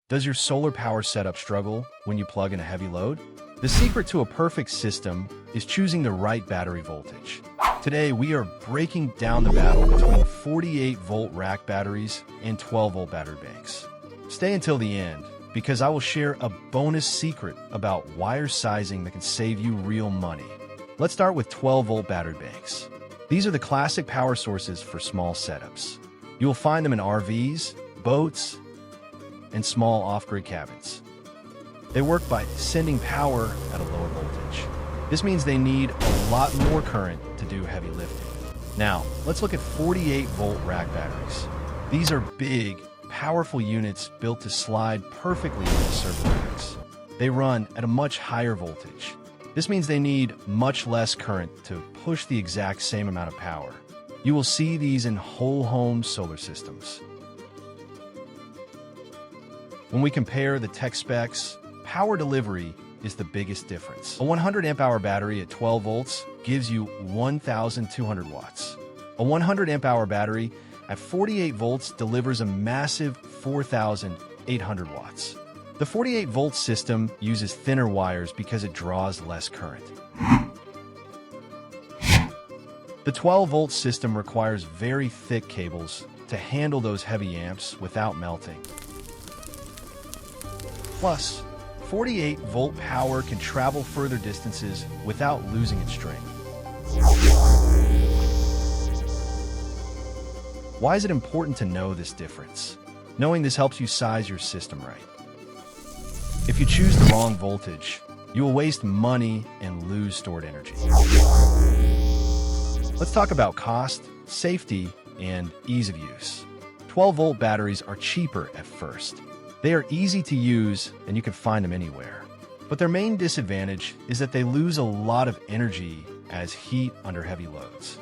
Does your solar power setup struggle when you plug in a heavy load? The secret to a perfect system is choosing the right battery voltage. Today, we are breaking down the battle between 48-volt rack batteries and 12-volt battery banks. Stay until the end, because I will share a bonus secret about wire sizing that can save you real money. Let's start with 12-volt battery banks. These are the classic power sources for small setups. You will find them in RVs, boats, and small off-grid cabins. They work by sending power at a lower voltage. This means they need a lot more current to do heavy lifting. Now, let's look at 48-volt rack batteries. These are big, powerful units built to slide perfectly into server racks. They run at a much higher voltage. This means they need much less current to push the exact same amount of power. You will see these in whole home solar systems. When we compare the tech specs, power delivery is the biggest difference. A 100 amp hour battery at 12 volts gives you 1,200 watts. A 100 amp hour battery at 48 volts delivers a massive 4,800 watts. The 48 volt system uses thinner wires because it draws less current. The 12 volt system requires very thick cables to handle those heavy amps without melting. Plus, 48-volt power can travel further distances without losing its strength. Why is it important to know this difference? Knowing this helps you size your system right. If you choose the wrong voltage, you will waste money and lose stored energy. Let's talk about cost, safety, and ease of use. 12-volt batteries are cheaper at first. They are easy to use, and you can find them anywhere. But their main disadvantage is that they lose a lot of energy as heat under heavy loads.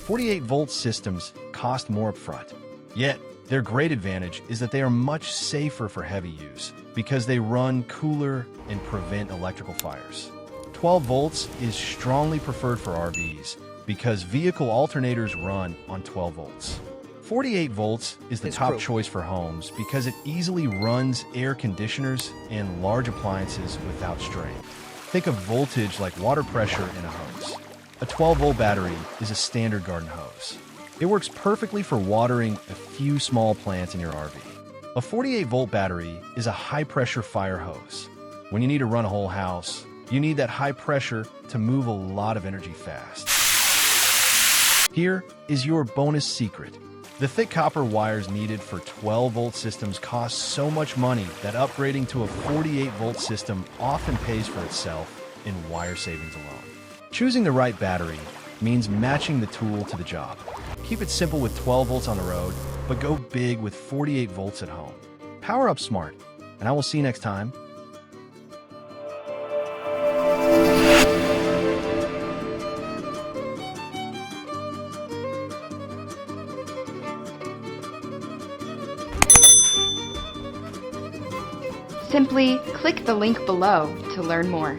48-volt systems cost more upfront. Yet, their great advantage is that they are much safer for heavy use because they run cooler and prevent electrical fires. 12 volts is strongly preferred for RVs because vehicle alternators run on 12 volts. 48 volts is the top choice for homes because it easily runs air conditioners and large appliances without strain. Think of voltage like water pressure in a hose. A 12-volt battery is a standard garden hose. It works perfectly for watering a few small plants in your RV. A 48-volt battery is a high-pressure fire hose. When you need to run a whole house, you need that high pressure to move a lot of energy fast. Here is your bonus secret. The thick copper wires needed for 12-volt systems cost so much money that upgrading to a 48-volt system often pays for itself in wire savings alone. Choosing the right battery means matching the tool to the job. Keep it simple with 12 volts on the road, but go big with 48 volts at home. Power up smart, and I will see you next time. Simply click the link below to learn more.